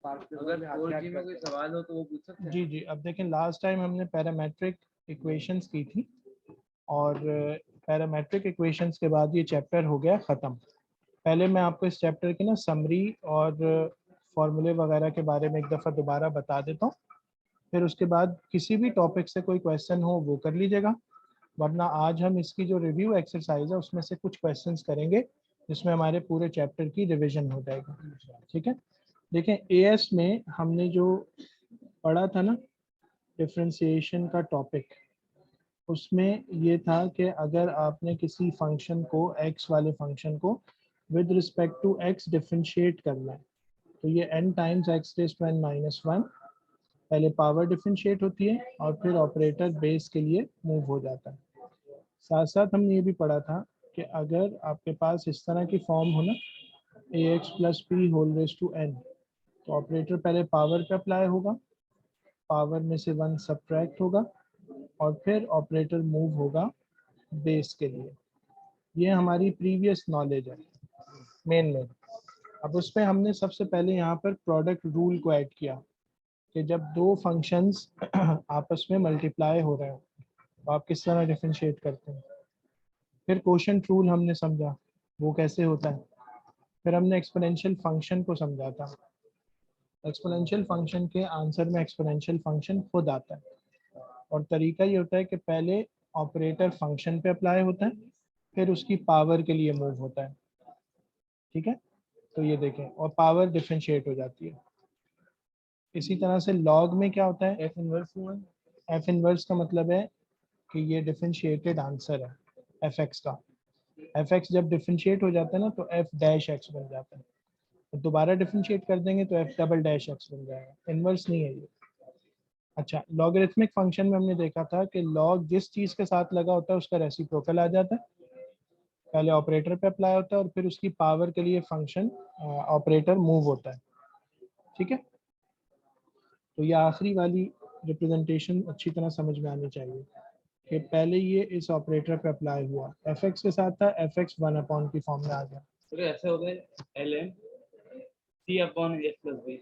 अगर 4G में कोई सवाल हो तो वो पूछ सकते हैं। जी जी, अब देखें लास्ट टाइम हमने पैरामेट्रिक इक्वेशंस की थी और पैरामेट्रिक इक्वेशंस के बाद ये चैप्टर हो गया ख़त्म। पहले मैं आपको इस चैप्टर की ना समरी और फॉर्मूले वगैरह के बारे में एक दफ़ा दोबारा बता देता हूँ, फिर उसके बाद किसी भी टॉपिक से कोई क्वेश्चन हो वो कर लीजिएगा, वरना आज हम इसकी जो रिव्यू एक्सरसाइज है उसमें से कुछ क्वेश्चंस करेंगे जिसमें हमारे पूरे चैप्टर की रिवीजन हो जाएगी। ठीक है, देखें एएस में हमने जो पढ़ा था ना डिफरेंशिएशन का टॉपिक, उसमें ये था कि अगर आपने किसी फंक्शन को एक्स वाले फंक्शन को with respect to x differentiate करना है तो ये n times x raise to n minus 1 पहले पावर डिफरेंशिएट होती है और फिर ऑपरेटर बेस के लिए मूव हो जाता है। साथ साथ हमने ये भी पढ़ा था कि अगर आपके पास इस तरह की फॉर्म हो ना a x plus p whole raise to n, तो ऑपरेटर पहले पावर पे अप्लाई होगा, पावर में से 1 सब्ट्रैक्ट होगा और फिर ऑपरेटर मूव होगा बेस के लिए। ये हमारी प्रीवियस नॉलेज है मेन में। अब उसमें हमने सबसे पहले यहाँ पर प्रोडक्ट रूल को ऐड किया कि जब दो फंक्शंस आपस में मल्टीप्लाई हो रहे हो तो आप किस तरह डिफरेंशिएट करते हैं। फिर क्वोशंट रूल हमने समझा वो कैसे होता है। फिर हमने एक्सपोनेंशियल फंक्शन को समझा था। एक्सपोनेंशियल फंक्शन के आंसर में एक्सपोनेंशियल फंक्शन खुद आता है और तरीका ये होता है कि पहले ऑपरेटर फंक्शन पे अप्लाई होता है फिर उसकी पावर के लिए मूव होता है। ठीक है, तो ये देखें और पावर डिफरेंशिएट हो जाती है। इसी तरह से लॉग में क्या होता है, एफ इनवर्स हुआ। एफ इनवर्स का मतलब है कि ये डिफरेंशिएटेड आंसर है एफ एक्स का। एफ एक्स जब डिफरेंशिएट हो जाता है ना तो एफ डैश एक्स बन जाता है, तो दोबारा डिफरेंशिएट कर देंगे तो एफ डबल डैश एक्स बन जाएगा। इनवर्स नहीं है ये। अच्छा, लॉगरिथमिक फंक्शन में हमने देखा था कि लॉग जिस चीज़ के साथ लगा होता है उसका रेसिप्रोकल आ जाता है, पहले ऑपरेटर पे अप्लाई होता है और फिर उसकी पावर के लिए फंक्शन ऑपरेटर मूव होता है। ठीक है, तो ये आखिरी वाली रिप्रेजेंटेशन अच्छी तरह समझ में आनी चाहिए कि पहले ये इस ऑपरेटर पे अप्लाई हुआ, एफ एक्स के साथ था, एफ एक्स 1 अपॉन की फॉर्म में आ गया। तो ऐसे हो गए l m c upon x plus b.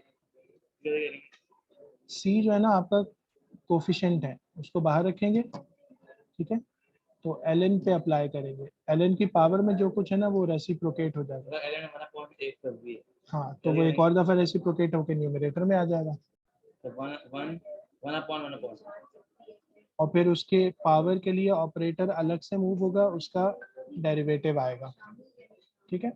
C जो है ना आपका कोफिशिएंट है उसको बाहर रखेंगे। ठीक है, तो एल एन पे अप्लाई करेंगे, एल एन की पावर में जो कुछ है ना वो रेसिप्रोकेट हो जाएगा। L m 1 upon x plus b. हाँ, तो वो एक और दफ़ा रेसिप्रोकेट होकर न्यूमरेटर में आ जाएगा तो 1 अपॉन 1 अपॉन और फिर उसके पावर के लिए ऑपरेटर अलग से मूव होगा, उसका डेरिवेटिव आएगा। ठीक है,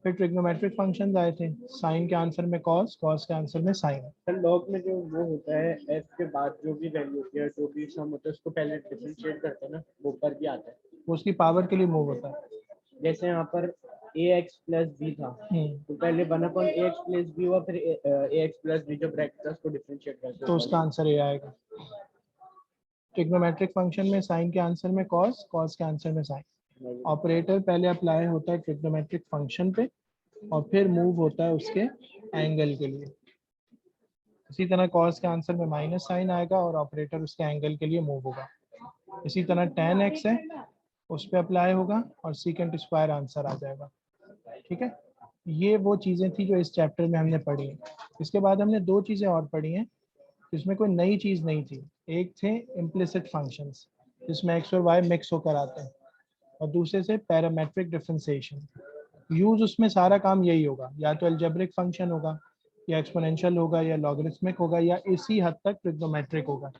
फिर ट्रिग्नोमेट्रिक फंक्शंस आए थे, साइन के आंसर में कॉस, कॉस के आंसर में साइन। सर लॉग में जो वो होता है एफ के बाद जो भी वैल्यू होती है जो भी सम होता है उसको पहले डिफरेंशिएट करते हैं ना, वो ऊपर भी आता है, वो उसकी पावर के लिए मूव होता है। जैसे यहाँ पर ए एक्स प्लस बी था तो पहले 1 अपॉन ए एक्स प्लस बी हुआ, फिर ए एक्स प्लस बी जो ब्रैकेट था उसको डिफरेंशिएट करते तो उसका आंसर ये आएगा। ट्रिग्नोमेट्रिक फंक्शन में साइन के आंसर में कॉस, कॉस के आंसर में साइन। ऑपरेटर पहले अप्लाई होता है ट्रिग्नोमेट्रिक फंक्शन पे और फिर मूव होता है उसके एंगल के लिए। इसी तरह कॉस के आंसर में माइनस साइन आएगा और ऑपरेटर उसके एंगल के लिए मूव होगा। इसी तरह tan x है उस पर अप्लाई होगा और सीकेंट स्क्वायर आंसर आ जाएगा। ठीक है, ये वो चीज़ें थी जो इस चैप्टर में हमने पढ़ी हैं। इसके बाद हमने दो चीज़ें और पढ़ी हैं जिसमें कोई नई चीज़ नहीं थी। एक थे इम्प्लिसिट फंक्शंस जिसमें एक्स और वाई मिक्स होकर आते हैं और दूसरे से पैरामेट्रिक डिफरेंशिएशन। यूज उसमें सारा काम यही होगा, या तो अलजेब्रिक फंक्शन होगा या एक्सपोनेंशियल होगा या लॉगरिथमिक होगा या इसी हद तक ट्रिग्नोमेट्रिक होगा,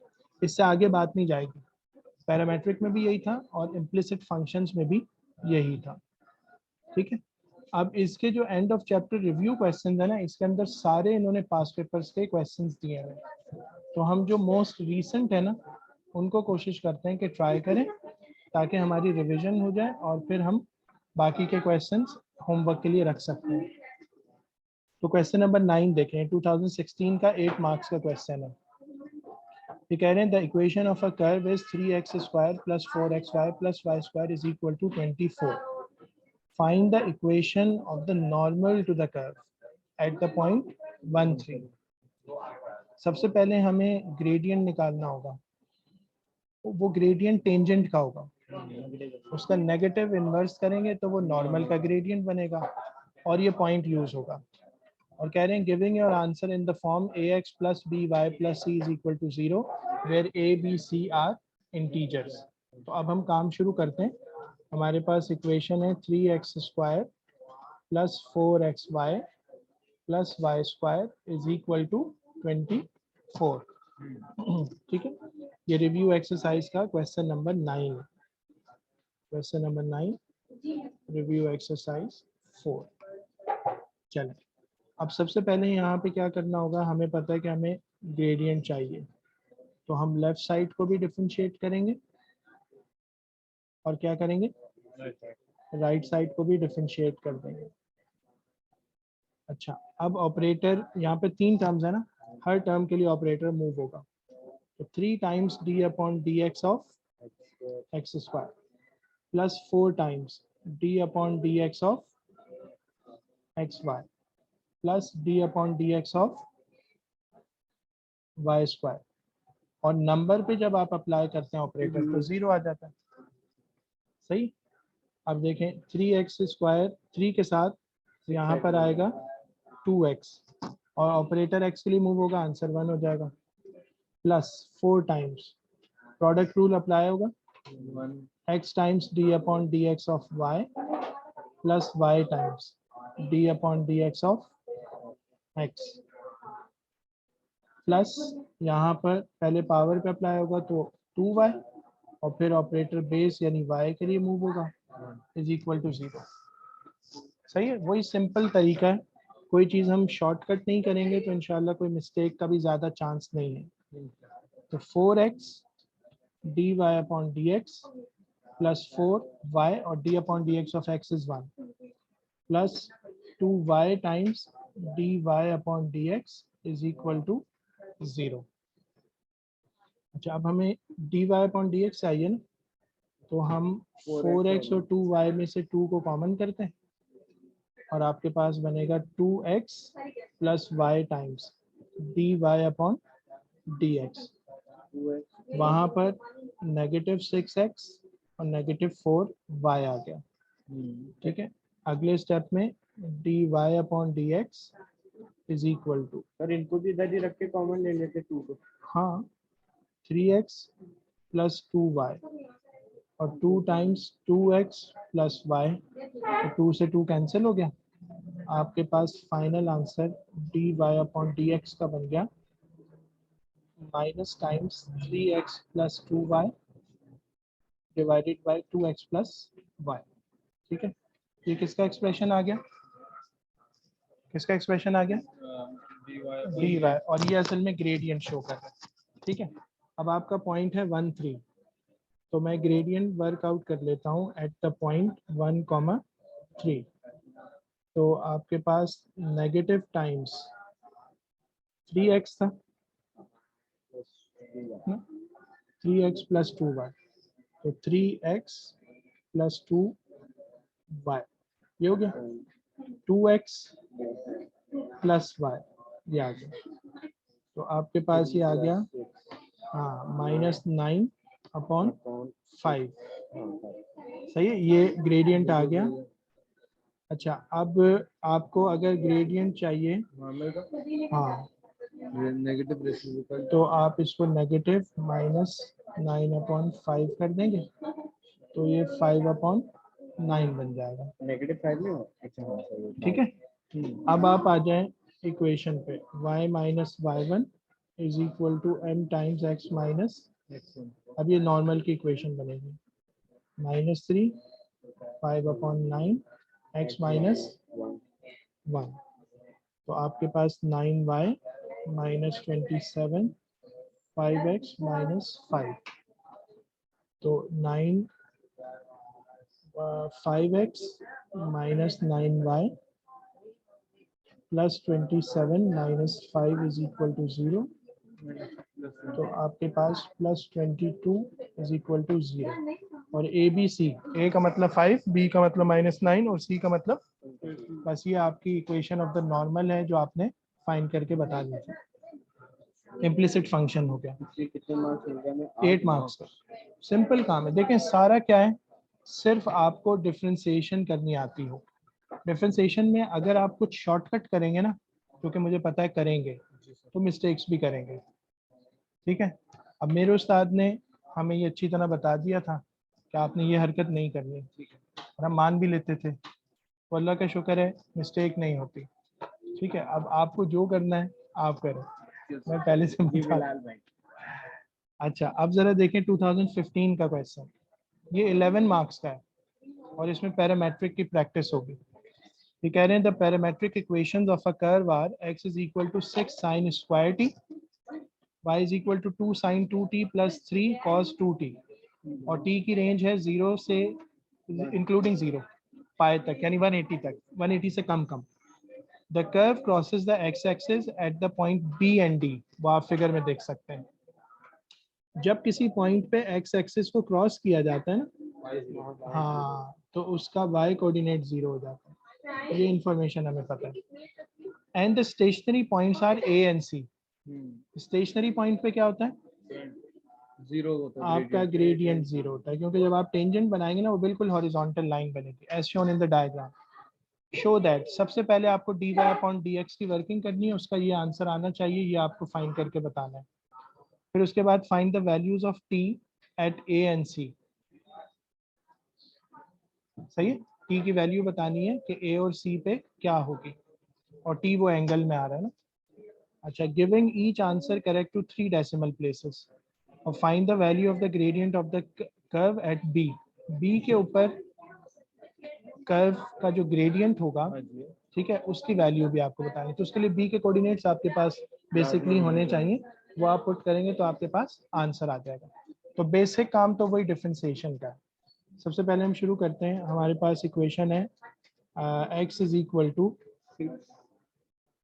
इससे आगे बात नहीं जाएगी। पैरामेट्रिक में भी यही था और इम्प्लिसिट फंक्शंस में भी यही था। ठीक है, अब इसके जो end of chapter review question है ना, इसके अंदर सारे इन्होंने पास पेपर्स के क्वेश्चंस दिए हैं, तो हम जो मोस्ट रीसेंट है ना उनको कोशिश करते हैं कि ट्राई करें ताकि हमारी रिवीजन हो जाए और फिर हम बाकी के क्वेश्चंस होमवर्क के लिए रख सकते हैं। तो क्वेश्चन नंबर 9 देखें, 2016 का 8 मार्क्स का क्वेश्चन है। ये कह रहे हैं the equation of a curve is 3x square plus 4xy plus y square is equal to 24। Find the equation of the normal to the curve at the point 1 3। सबसे पहले हमें ग्रेडियंट निकालना होगा, वो ग्रेडियंट टेंजेंट का होगा, उसका negative inverse करेंगे तो वो नॉर्मल का ग्रेडियंट बनेगा और ये पॉइंट यूज होगा। और कह रहे हैं giving your answer in the form ax plus by plus c is equal to 0 where a b c are integers। तो अब हम काम शुरू करते हैं। हमारे पास इक्वेशन है 3x square plus 4xy plus y square is equal to 24। ठीक है, ये रिव्यू एक्सरसाइज का क्वेश्चन नंबर 9 है। Question number 9 review exercise 4। चलें, अब सबसे पहले यहाँ पे क्या करना होगा, हमें पता है कि हमें ग्रेडियंट चाहिए, तो हम लेफ्ट साइड को भी डिफरेंशिएट करेंगे और क्या करेंगे, राइट साइड को भी डिफरेंशिएट कर देंगे। अच्छा, अब ऑपरेटर यहाँ पे 3 टर्म्स है ना, हर टर्म के लिए ऑपरेटर मूव होगा। तो 3 times d upon d x of x square plus 4 times d upon d x of x y plus d upon d x of y square. और नंबर पे जब आप अप्लाई करते हैं ऑपरेटर तो 0 आ जाता है। सही, अब देखें 3x स्क्वायर 3 के साथ यहाँ पर आएगा 2x और ऑपरेटर x के लिए मूव होगा, आंसर 1 हो जाएगा। Plus 4 times product rule apply होगा, x times d upon d x of y plus y times d upon d x of x plus यहाँ पर पहले पावर पे अप्लाई होगा तो 2y और फिर ऑपरेटर बेस यानी y के लिए मूव होगा इज इक्वल टू 0। सही है, वही सिंपल तरीका है, कोई चीज़ हम शॉर्टकट नहीं करेंगे तो इंशाल्लाह कोई मिस्टेक का भी ज़्यादा चांस नहीं है। तो 4x d y upon d x plus 4y और d upon d x of x is 1 plus 2y times d y upon d x is equal to 0। अच्छा, अब हमें d y upon d x चाहिए ना, तो हम 4x और 2y में से 2 को कॉमन करते हैं और आपके पास बनेगा 2x plus y times d y upon d x. वहाँ पर -6x और -4y आ गया। ठीक है, अगले स्टेप में d y upon d x is equal to, sir इनको भी इधर ही रख के कॉमन ले लेते 2 को। हाँ, 3x प्लस 2y और 2 टाइम्स 2x प्लस y, तो 2 से 2 कैंसिल हो गया। आपके पास final answer d y upon d x का बन गया minus times 3x plus 2y divided by 2x plus y। ठीक है, ये किसका एक्सप्रेशन आ गया, किसका एक्सप्रेशन आ गया, डी वाई, और ये असल में ग्रेडियंट शो कर रहा है। ठीक है, अब आपका पॉइंट है 1 3, तो मैं ग्रेडियंट वर्कआउट कर लेता हूँ एट द पॉइंट 1, 3। तो आपके पास नेगेटिव टाइम्स 3x था, 3x प्लस 2y, तो 3x प्लस 2y ये हो गया, 2x प्लस y ये आ गया। तो आपके पास ये आ गया, हाँ, -9 अपॉन 5। सही है, ये ग्रेडियंट आ गया। अच्छा, अब आपको अगर ग्रेडियंट चाहिए, हाँ, नेगेटिव रेशियो तो आप इसको नेगेटिव -9/5 कर देंगे तो ये 5/9 बन जाएगा। -5 में हो। अच्छा हाँ सही। ठीक है, अब आप आ जाएं इक्वेशन पे, y minus y1 is equal to m times x minus. अब ये नॉर्मल की इक्वेशन बनेगी, -3 5/9 x माइनस 1। तो आपके पास 9y माइनस 27 5x माइनस 5, तो 5x minus 9y plus 27 minus 5 is equal to 0। तो आपके पास प्लस 22 इज इक्वल टू 0। और ए बी सी, ए का मतलब 5, बी का मतलब -9 और सी का मतलब, बस ये आपकी इक्वेशन ऑफ द नॉर्मल है जो आपने फाइंड करके बता दी थी। इम्प्लिसिट फंक्शन हो गया। कितने मार्क्स मिल गए हमें? 8 मार्क्स का सिंपल काम है। देखें सारा क्या है, सिर्फ आपको डिफ्रेंसिएशन करनी आती हो। डिफ्रेंसिएशन में अगर आप कुछ शॉर्टकट करेंगे ना क्योंकि मुझे पता है करेंगे तो मिस्टेक्स भी करेंगे। ठीक है, अब मेरे उस्ताद ने हमें ये अच्छी तरह बता दिया था कि आपने ये हरकत नहीं करनी, और हम मान भी लेते थे, तो अल्लाह का शुक्र है मिस्टेक नहीं होती। ठीक है, अब आपको जो करना है आप करें, मैं पहले से जी बता। बिलाल भाई। अच्छा, अब जरा देखें 2015 का क्वेश्चन, ये 11 मार्क्स का है और इसमें पैरामेट्रिक की प्रैक्टिस होगी। ये कह रहे हैं the parametric equations of a curve are x is equal to 6 sin square t, y is equal to 2 sin 2t plus 3 cos 2t, और t की रेंज है 0 से इंक्लूडिंग 0 पाई तक, यानी 180 तक, 180 से कम कम। The curve crosses the x axis at the point b and d, वो आप फिगर में देख सकते हैं। जब किसी पॉइंट पे x एक्सिस को क्रॉस किया जाता है ना, हाँ, तो उसका y कोऑर्डिनेट 0 हो जाता है, ये इंफॉर्मेशन हमें पता है। And the stationary points are a and c। Stationary point पे क्या होता है, जीरो होता है आपका ग्रेडियंट 0 होता है, क्योंकि जब आप टेंजेंट बनाएंगे ना वो बिल्कुल हॉरिजॉन्टल लाइन बनेगी as shown in the diagram. Show that, सबसे पहले आपको dy अपॉन dx की वर्किंग करनी है, उसका ये आंसर आना चाहिए, ये आपको फाइंड करके बताना है। फिर उसके बाद find the values of t at a and c। सही है, t की वैल्यू बतानी है कि a और c पे क्या होगी, और t वो एंगल में आ रहा है ना। अच्छा, giving each answer correct to 3 decimal places, और find the value of the gradient of the curve at b। b के ऊपर कर्व का जो ग्रेडियंट होगा, ठीक है, उसकी वैल्यू भी आपको बतानी है। तो उसके लिए b के कोऑर्डिनेट्स आपके पास बेसिकली होने चाहिए, वो आप पुट करेंगे तो आपके पास आंसर आ जाएगा। तो बेसिक काम तो वही डिफरेंशिएशन का है। सबसे पहले हम शुरू करते हैं, हमारे पास इक्वेशन है x is equal to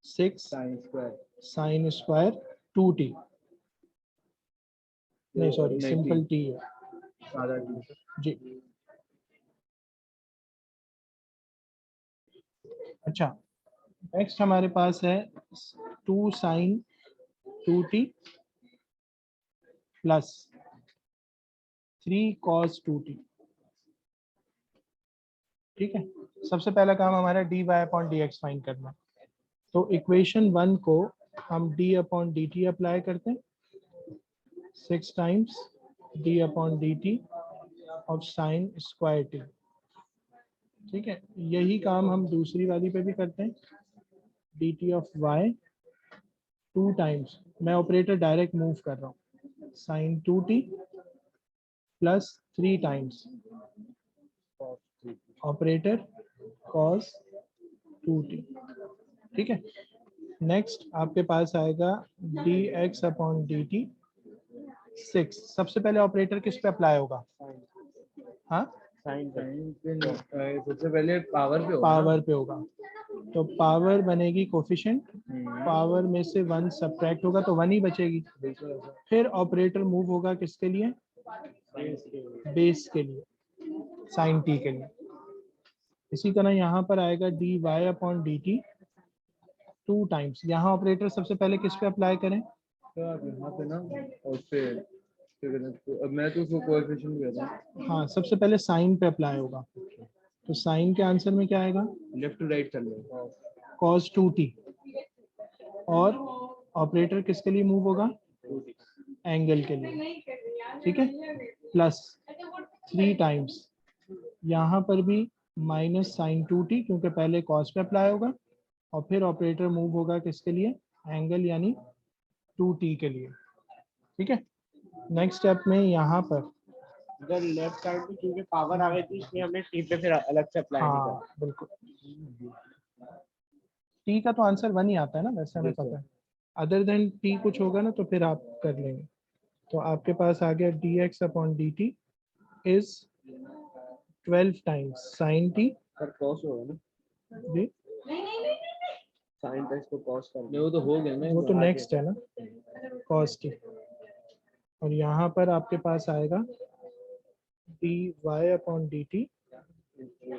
6 sine square 2t, नहीं सॉरी सिंपल t है जी। अच्छा, नेक्स्ट हमारे पास है 2 sign 2t plus 3 cos 2t। ठीक है, सबसे पहला काम हमारा dy अपॉन dx फाइंड करना। तो इक्वेशन 1 को हम d अपॉन dt अप्लाई करते हैं, 6 times d upon dt of sine square t। ठीक है, यही काम हम दूसरी वाली पे भी करते हैं, dt ऑफ y 2 टाइम्स, मैं ऑपरेटर डायरेक्ट मूव कर रहा हूँ, sine 2t plus 3 times operator cos 2t। ठीक है, नेक्स्ट आपके पास आएगा dx अपॉन dt 6। सबसे पहले ऑपरेटर किस पे अप्लाई होगा, हाँ सबसे पहले पावर पे होगा पावर पे होगा, तो पावर बनेगी कोफिशिएंट, पावर में से 1 सब्ट्रैक्ट होगा तो 1 ही बचेगी। फिर ऑपरेटर मूव होगा किसके लिए, बेस के लिए, साइन t के लिए। इसी तरह यहाँ पर आएगा dy अपॉन dt 2 टाइम्स, यहाँ ऑपरेटर सबसे पहले किस पे अप्लाई करें, तो आप यहाँ पे ना और फिर अब मैं तो उसको कोएफिशिएंट कहता हूँ। हाँ, सबसे पहले साइन पे अप्लाई होगा, तो साइन के आंसर में क्या आएगा, लेफ्ट टू राइट चल रहा है cos 2t, और ऑपरेटर किसके लिए मूव होगा, एंगल के लिए। ठीक है, प्लस 3 टाइम्स, यहाँ पर भी माइनस साइन 2t, क्योंकि पहले cos पे अप्लाई होगा, और फिर ऑपरेटर मूव होगा किसके लिए, एंगल यानी 2t के लिए। ठीक है, नेक्स्ट स्टेप में यहाँ पर इधर लेफ्ट साइड पे क्योंकि पावर आ गई थी इसलिए हमने टी पे फिर अलग से अप्लाई नहीं हाँ बिल्कुल, t का तो आंसर 1 ही आता है ना, वैसे हमें पता है। अदर देन t कुछ होगा ना तो फिर आप कर लेंगे। तो आपके पास आ गया dx upon dt is 12 times sign t पर कॉस होगा ना जी, साइन का इसको कॉस कर नहीं, वो तो हो गया ना, वो तो नेक्स्ट है ना cos t, और यहाँ पर आपके पास आएगा dy upon dt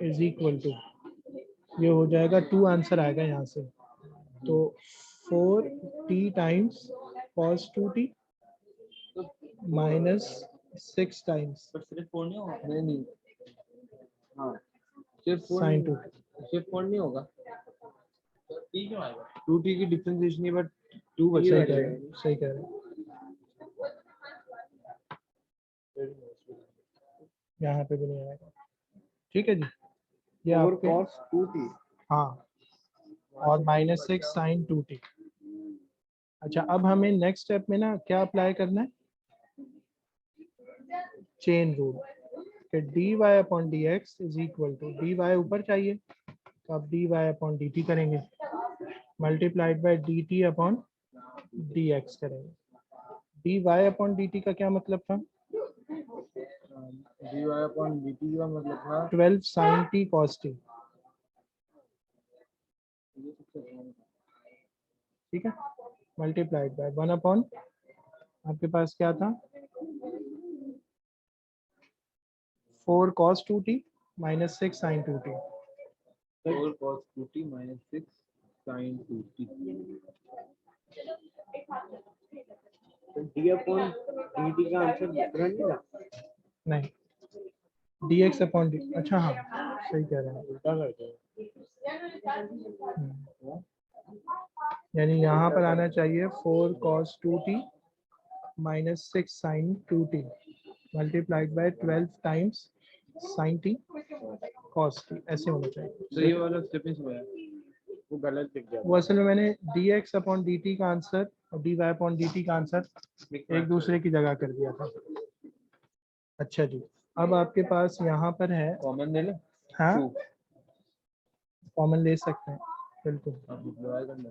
is equal to, ये हो जाएगा 2 आंसर आएगा यहाँ से, तो 4t times cos 2t minus 6 times पर सिर्फ 4 नहीं होगा, नहीं हाँ सिर्फ 4 साइन 2t। सिर्फ 4 नहीं होगा, ठीक क्यों आएगा? 2t की डिफरेंशिएशन नहीं बट 2 सही बचा कह है। रहे हैं, सही कह रहे हैं। यहाँ पे भी नहीं आएगा। ठीक है जी, ये 4 आपके cos 2t। हाँ, और -6 sin 2t। अच्छा, अब हमें नेक्स्ट स्टेप में ना क्या अप्लाई करना है, चेन रूल कि dy upon dx is equal to, dy ऊपर चाहिए तो आप dy अपॉन dt करेंगे, multiplied by dt upon dx करेंगे। dy अपॉन dt का क्या मतलब था, dy upon dt का मतलब था 12 sin t cos t। ठीक है, मल्टीप्लाइड बाय 1 अपॉन, आपके पास क्या था, 4 cos 2t minus 6 sin 2t। 4 cos 2t minus 6 sin 2t। तो डी अपॉन डी का आंसर डिफरेंट नहीं था, नहीं, dx अपॉन डी, अच्छा हाँ सही कह रहे हैं। उल्टा करते हैं। यानी यहाँ पर आना चाहिए 4 cos 2t minus 6 sin 2t multiplied by 12 times sin t cos t, ऐसे होना चाहिए। तो ये वाला स्टेप नहीं हुआ है। वो गलत लिख दिया। वो असल में मैंने dx अपॉन dt का आंसर और dy अपॉन dt का आंसर एक दूसरे की जगह कर दिया था। अच्छा जी, अब आपके पास यहाँ पर है, कॉमन ले ले। हाँ 2 कॉमन ले सकते हैं बिल्कुल। अब डिवाइड करना।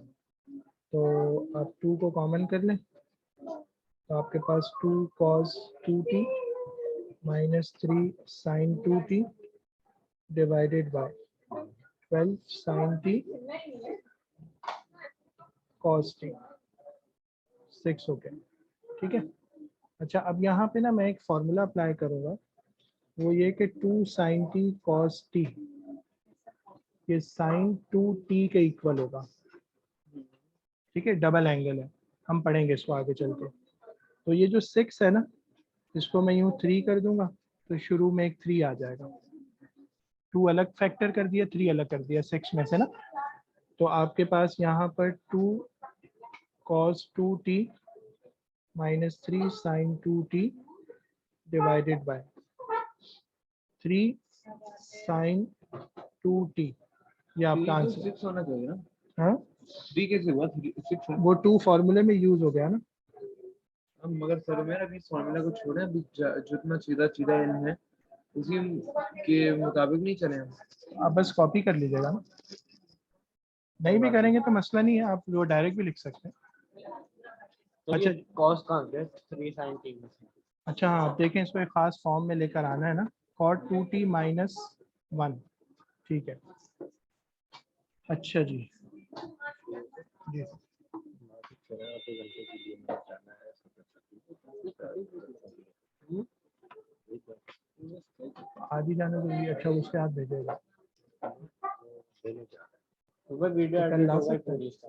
तो आप 2 को कॉमन कर लें तो आपके पास 2 cos 2t minus 3 sin 2t divided by 12 sin t cos t, 6 हो गया। ठीक है, अच्छा अब यहाँ पे ना मैं एक फॉर्मूला अप्लाई करूँगा, वो ये कि 2 sin t cos t ये sin 2t के इक्वल होगा। ठीक है, डबल एंगल है, हम पढ़ेंगे इसको आगे चल के। तो ये जो 6 है ना, इसको मैं यूँ 3 कर दूंगा तो शुरू में एक 3 आ जाएगा, 2 अलग फैक्टर कर दिया, 3 अलग कर दिया 6 में से ना, तो आपके पास यहाँ पर 2 cos 2t minus 3 sin 2t divided by 3 sin 2t, ये आपका आंसर। 6 होना चाहिए ना। हाँ 3 कैसे हुआ? 6 है। वो 2 फॉर्मूले में यूज हो गया ना। अब मगर सर मेरा अभी फॉर्मूला को छोड़े, अभी जितना सीधा सीधा इल्म है उसी के मुताबिक नहीं चले हम। आप बस कॉपी कर लीजिएगा ना, नहीं भी करेंगे तो मसला नहीं है, आप वो डायरेक्ट भी लिख सकते हैं। तो अच्छा ये cos का आंसर 3 sin t में। अच्छा हाँ, आप देखें इसको एक खास फॉर्म में लेकर आना है ना, cot 2t माइनस 1। ठीक है, अच्छा जी जी, आज ही जाना जरूरी, अच्छा उसके हाथ भेजेगा, सुबह वीडियो तो कल एडिट ला होगा सकते हैं। पूरी इसका।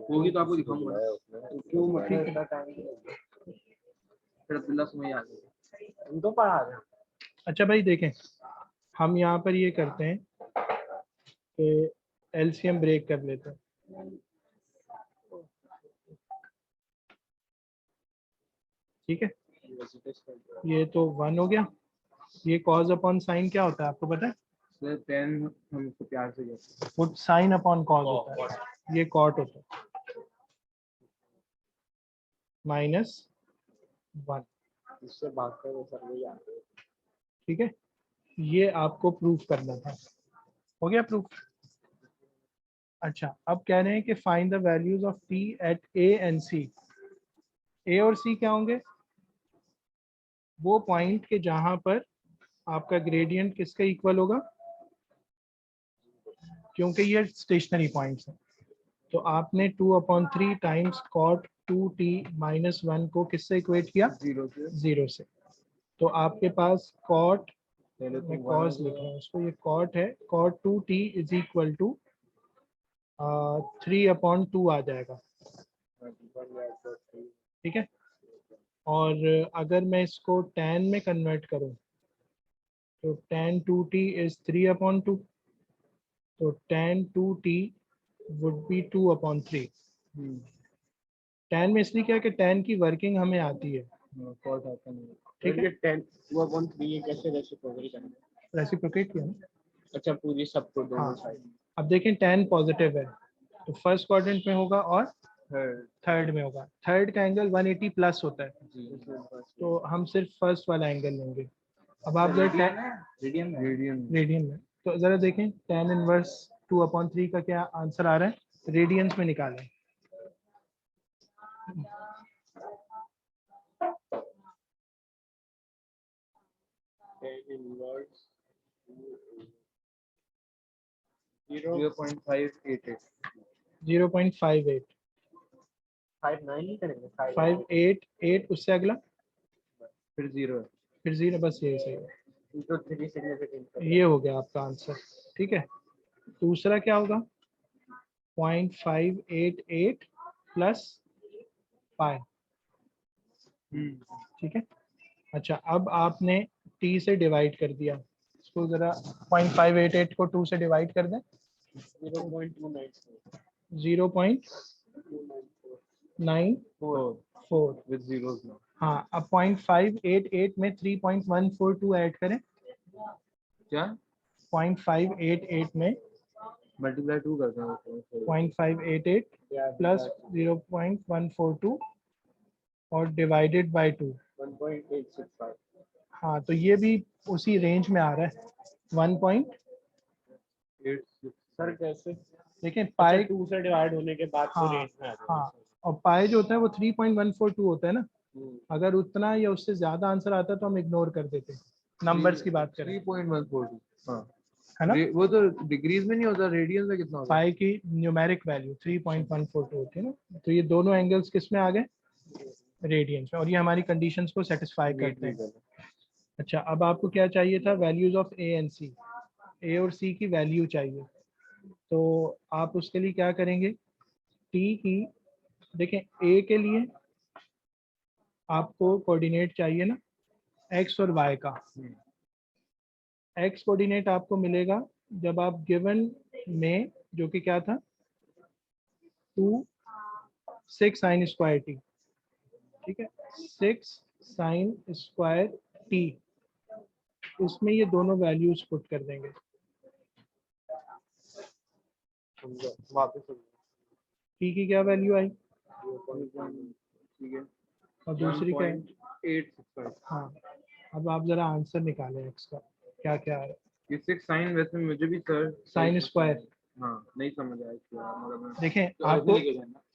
होगी तो आपको दिखाऊंगा। तो क्यों मतलब इतना टाइम फिर अब्दुल्ला सुमैया आ गए। उनको पढ़ा दें। अच्छा भाई देखें, हम यहाँ पर ये करते हैं कि एलसीएम ब्रेक कर लेते हैं। ठीक है, ये तो 1 हो गया। ये कॉज अपॉन साइन क्या होता है आपको पता है, सर 10 हम इसको प्यार से कहते हैं। वो साइन अपॉन कॉज होता है, ये कॉट होता है -1। इससे बात करो सर वो याद है। ठीक है, ये आपको प्रूफ करना था, हो गया प्रूफ। अच्छा, अब कह रहे हैं कि find the values of t at a and c। a और c क्या होंगे, वो पॉइंट के जहां पर आपका ग्रेडियंट किसके इक्वल होगा, क्योंकि ये स्टेशनरी पॉइंट्स हैं। तो आपने 2/3 टाइम्स कॉट 2t माइनस 1 को किससे इक्वेट किया, 0 से। तो आपके पास कॉट, मैं कॉस लिख रहा हूँ इसको, ये कॉट है, cot 2t is equal to 3/2 आ जाएगा। ठीक है, और अगर मैं इसको tan में कन्वर्ट करूँ तो tan 2t इज 3/2, तो tan 2t would be 2/3। tan में इसलिए क्या है कि tan की वर्किंग हमें आती है, कॉस आता नहीं। ठीक है। 10 2/3 ये कैसे रेसिप्रोकल करेंगे? रेसिप्रोकेट किया ना। अच्छा पूरी सबको दोनों हाँ, साइड। अब देखें tan पॉजिटिव है तो फर्स्ट क्वाड्रेंट में होगा और थर्ड थर्ड में होगा। थर्ड का एंगल 180 प्लस होता है, जी तो हम सिर्फ फर्स्ट वाला एंगल लेंगे। अब आप जरा रेडियन में रेडियन रेडियन में तो जरा देखें tan इनवर्स 2/3 का क्या आंसर आ रहा है, रेडियंस में निकालें। इनवर्स 0.588 0.58 59 नहीं करेंगे 588 उससे अगला फिर 0 है। फिर 0, बस यही सही है। तो 3 सिग्निफिकेंट ये हो गया आपका आंसर, ठीक है। दूसरा क्या होगा, 0.588 प्लस पाई, ठीक है। अच्छा, अब आपने t से डिवाइड कर दिया, इसको जरा 0.588 को 2 से डिवाइड कर दें, 0.294 0.994। विद जीरोस ना। हाँ, अब 0.588 में 3.142 ऐड करें। क्या 0.588 में मल्टीप्लाई 2 करते हैं 0.588 प्लस 0.142 और डिवाइडेड बाय 2। 1.865 हाँ, तो ये भी उसी रेंज में आ रहा है 1 पॉइंट। 86 सर कैसे? देखें पाई 2 से डिवाइड होने के बाद तो हाँ रेंज में आ जाएगा। हाँ, और पाई जो होता है वो 3.142 होता है ना। अगर उतना या उससे ज्यादा आंसर आता तो हम इग्नोर कर देते, नंबर्स की बात करें, 3.142 हाँ है ना। वो तो डिग्रीज में नहीं होता, रेडियंस में कितना होता है? पाई की न्यूमेरिक वैल्यू 3.142 होती है ना, तो ये दोनों एंगल्स किस में आ गए, रेडियंस में, और ये हमारी कंडीशंस को सेटिस्फाई करते हैं। अच्छा, अब आपको क्या चाहिए था, वैल्यूज ऑफ ए एंड सी, ए और सी की वैल्यू चाहिए। तो आप उसके लिए क्या करेंगे, टी की, देखें ए के लिए आपको कोऑर्डिनेट चाहिए ना एक्स और वाई का। एक्स कोऑर्डिनेट आपको मिलेगा जब आप गिवन में, जो कि क्या था 2 6 साइन स्क्वायर टी, ठीक है, 6 साइन स्क्वायर टी, इसमें ये दोनों वैल्यूज पुट कर देंगे। वापस टी की क्या वैल्यू आई ठीक है और दूसरी क्या है, 1.865 हाँ। अब आप जरा आंसर निकालें एक्स का क्या क्या है। ये 6 साइन वैसे मुझे भी सर साइन स्क्वायर, हाँ नहीं समझ आया क्या मगर मैं देखें आपको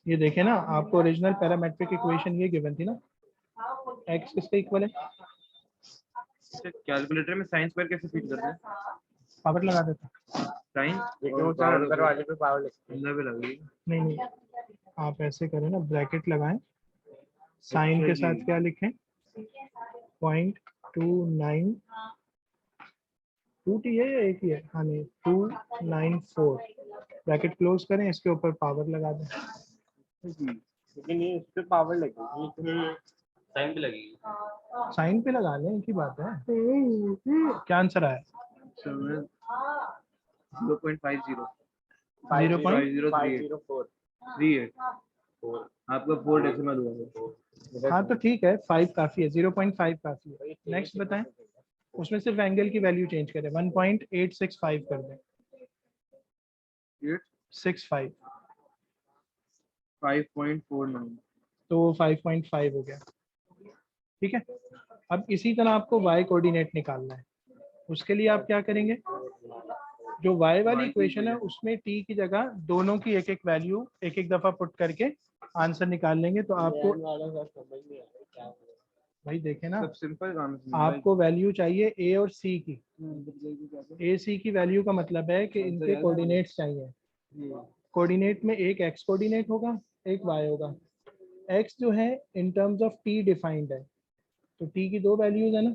ये देखें ना, आपको ओरिजिनल पैरामेट्रिक इक्वेशन ये गिवन थी ना, एक्स किसके इक्वल है, कैलकुलेटर में साइन स्क्वायर कैसे फिट करते हैं? पावर लगा देता। साइन लेकिन वो सर अंदर वाले पे पावर लिखते हैं। अंदर पे लगेगी। नहीं नहीं, आप ऐसे करें ना, ब्रैकेट लगाएं, साइन के साथ क्या लिखें 0.29 2t है या एक ही है, हाँ नहीं 294, ब्रैकेट क्लोज करें, इसके ऊपर पावर लगा दें। लेकिन ये इस पे पावर लगेगी, टाइम पे लगेगी। साइन पे लगा लें, एक ही बात है। क्या आंसर आया, 0.50 504 38 आपका 4 डेसिमल हुआ है। हाँ तो ठीक है, 5 काफी है, 0.5 काफी है। नेक्स्ट बताएं, उसमें सिर्फ एंगल की वैल्यू चेंज करें, 1.865 कर दें, 65 5.49 तो 5.5 हो गया, ठीक है। अब इसी तरह आपको y कोऑर्डिनेट निकालना है, उसके लिए आप क्या करेंगे, जो y वाली इक्वेशन है उसमें t की जगह दोनों की एक एक वैल्यू एक एक दफा पुट करके आंसर निकाल लेंगे। तो आपको वाला सर समझ नहीं आ रहा क्या। भाई देखे ना, सब सिंपल काम है। आपको वैल्यू चाहिए a और c की, a c की वैल्यू का मतलब है कि इनके कोऑर्डिनेट्स चाहिए। कोऑर्डिनेट में एक x कोऑर्डिनेट होगा, एक y होगा। x जो है in terms of t defined है, तो t की 2 वैल्यूज है ना,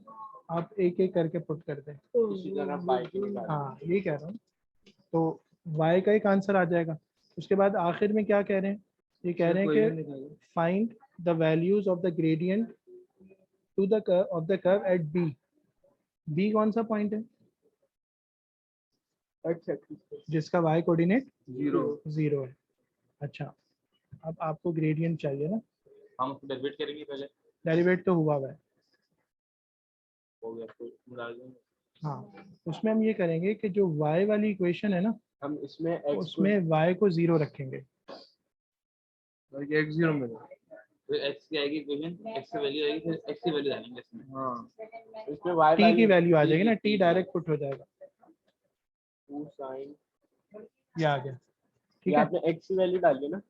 आप एक एक करके पुट कर दें। इसी तरह बाइक निकाल। हाँ ये कह रहा हूँ, तो y का एक आंसर आ जाएगा। उसके बाद आखिर में क्या कह रहे हैं, ये कह रहे हैं कि find the values of the gradient to the curve of the curve at b। b कौन सा पॉइंट है, एक्स एक्सिस जिसका y कोऑर्डिनेट 0 0 है। अच्छा, अब आपको ग्रेडियंट चाहिए ना, हम उसको डेरिवेट करेंगे पहले, डेरिवेट तो हुआ है। हो गया तो मिला देंगे। हाँ, उसमें हम ये करेंगे कि जो y वाली इक्वेशन है ना, हम इसमें एक्स उसमें y को 0 रखेंगे। x 0 मिला। फिर x की आएगी इक्वेशन, x की वैल्यू आएगी, फिर x की वैल्यू डालेंगे इसमें। हाँ इसमें वाई t की वैल्यू आ T जाएगी ना, की- t डायरेक्ट पुट हो जाएगा। 2 साइन, ये आ गया, ठीक ये है। आपने एक्स की वैल्यू डाली है ना,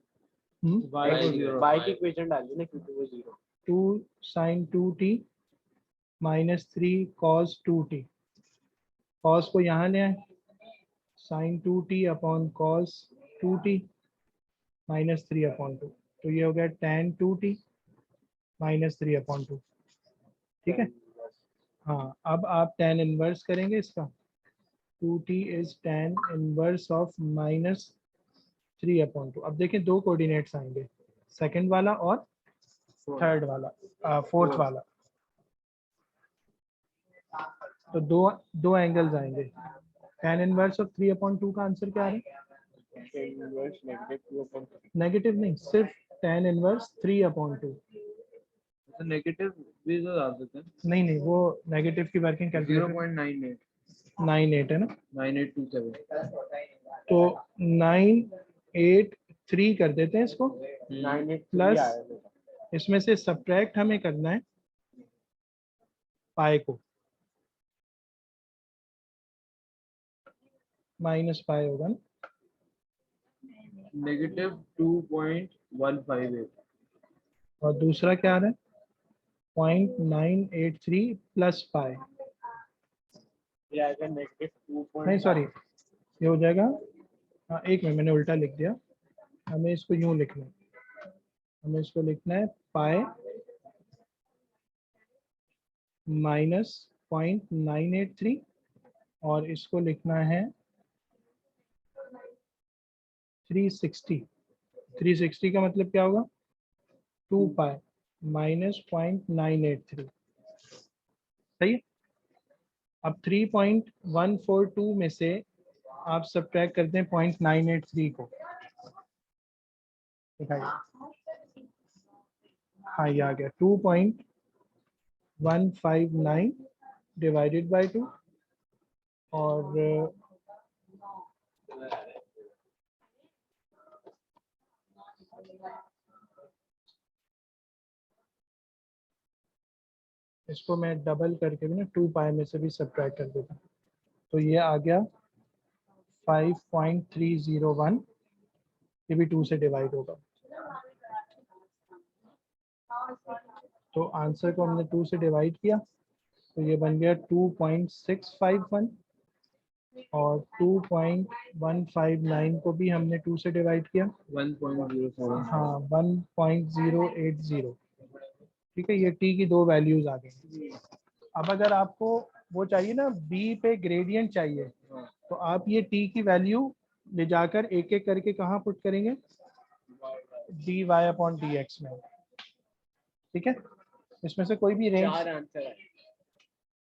y को 0 वाई की इक्वेशन डाली ना क्योंकि वो 0। 2 sin 2t minus 3 cos 2t। cos को यहाँ ले आए, sin 2t upon cos 2t minus 3 upon 2, तो ये हो गया tan 2t माइनस 3 अपॉन 2। ठीक है। हाँ, अब आप tan इनवर्स करेंगे इसका, 2t is tan inverse of minus 3 upon 2। अब देखें दो कोऑर्डिनेट्स आएंगे, सेकंड वाला और थर्ड वाला, फोर्थ वाला। तो दो एंगल्स आएंगे। tan इनवर्स ऑफ 3 अपॉन 2 का आंसर क्या है? इनवर्स नेगेटिव 2 नेगेटिव नहीं, सिर्फ tan इनवर्स 3 अपॉन 2। तो नेगेटिव भी तो डाल देते हैं। नहीं नहीं, वो नेगेटिव की वर्किंग कैलकुलेटर 0.98 98 है ना, 9827 तो 983 कर देते हैं इसको। 983 प्लस आया मेरा। इसमें से सब्ट्रैक्ट हमें करना है पाई को, माइनस पाई होगा ना, नेगेटिव 2.158 और दूसरा क्या आ रहा है 0.983 प्लस पाई। ये आएगा नेगेटिव 2. नहीं सॉरी, ये हो जाएगा, हाँ एक मिनट मैंने उल्टा लिख दिया, हमें इसको यूं लिखना है, हमें इसको लिखना है पाई माइनस 0.983 और इसको लिखना है 360। 360 का मतलब क्या होगा 2 पाई माइनस 0.983। सही है। अब 3.142 में से आप सब्ट्रैक्ट करते हैं 0.983 को, दिखाइए। हाँ ये आ गया 2.159 डिवाइडेड बाई 2 और इसको मैं डबल करके भी ना 2 पाई में से भी सब्ट्रैक्ट कर देता हूँ, तो ये आ गया 5.301, ये भी 2 से डिवाइड होगा। तो आंसर को हमने 2 से डिवाइड किया, तो ये बन गया 2.651 और 2.159 को भी हमने 2 से डिवाइड किया, 1.07 हाँ 1.080। ठीक है, ये t की दो वैल्यूज आ गई। अब अगर आपको वो चाहिए ना b पे ग्रेडियंट चाहिए, तो आप ये t की वैल्यू ले जाकर एक एक करके कहाँ पुट करेंगे dy अपॉन dx में। ठीक है, इसमें से कोई भी रेंज 4 आंसर है।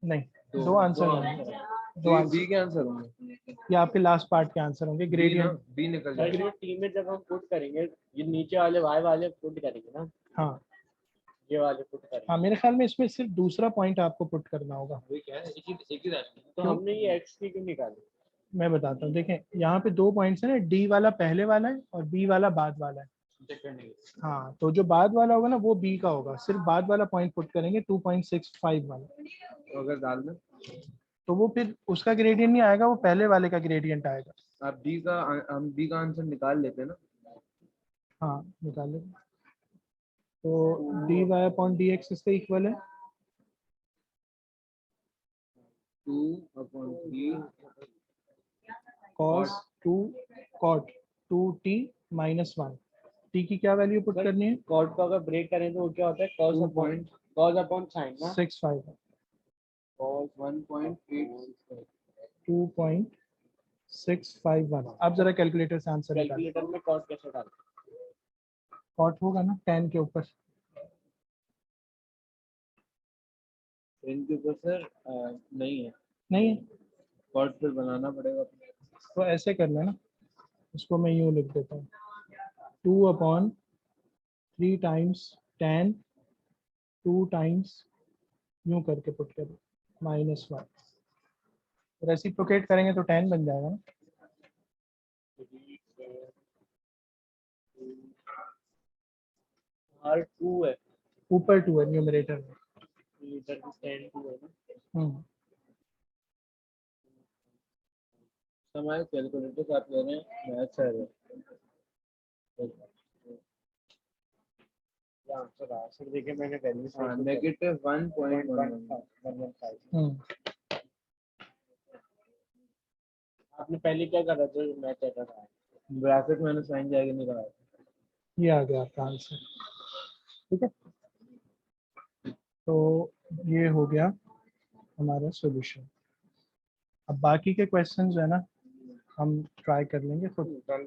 नहीं, दो आंसर होंगे, दो आंसर, बी के आंसर होंगे। ये आपके लास्ट पार्ट के आंसर होंगे। बी ना, ग्रेडियंट, बी निकल और जाएगा। ये टी में जब हम पुट करेंगे, ये नीचे वाले वाई वाले पुट करेंगे ना, हाँ ये वाले पुट हाँ, करेंगे। मेरे ख्याल में इसमें सिर्फ दूसरा पॉइंट आपको पुट करना होगा। वही क्या है, एक ही डालनी है। तो क्यों? हमने ये एक्स की क्यों निकाली? मैं बताता हूँ, देखें यहाँ पे दो पॉइंट्स हैं ना, डी वाला पहले वाला है और बी वाला बाद वाला है। चेक करने के लिए। हाँ, तो जो बाद वाला होगा ना वो बी का होगा, सिर्फ बाद वाला पॉइंट पुट करेंगे 2.65 वाला, तो अगर डाल दें तो वो फिर उसका ग्रेडियंट नहीं आएगा, वो पहले वाले का ग्रेडियंट आएगा। आप बी का, हम बी का आंसर निकाल लेते हैं ना। हाँ निकाले, तो d y upon d x इसका इक्वल है 2/3 cos 2 cot 2t minus 1। T की क्या वैल्यू पुट करनी है कॉट को अगर ब्रेक करें तो वो क्या होता है? कॉस अपॉन साइन ना, 65 कॉस 1.8 2.651। अब जरा कैलकुलेटर से आंसर निकाल। कैलकुलेटर में कॉट कैसे डालते कॉट होगा ना 10 के ऊपर, इनके ऊपर सर नहीं है, नहीं है कॉर्ड फिर बनाना पड़ेगा। तो ऐसे कर लेना, इसको मैं यूँ लिख देता हूँ 2/3 टाइम्स 10 2 टाइम्स यूँ करके पुट कर -1। रेसिप्रोकेट करेंगे तो 10 बन जाएगा ना। R2 है, ऊपर 2 है न्यूमरेटर में। लीटर की स्टैंड 2 है ना। हमारे कैलकुलेटर साथ ले रहे हैं, मैथ्स है वो। आंसर देखे मैंने वैल्यू हाँ, -1.11। आपने पहले क्या करा था मैं चेक कर रहा ब्रैकेट मैंने साइन जाएगा नहीं करा। ये आ गया आपका आंसर, ठीक है। तो ये हो गया हमारा सॉल्यूशन। अब बाकी के क्वेश्चंस जो है ना हम ट्राई कर लेंगे खुद। है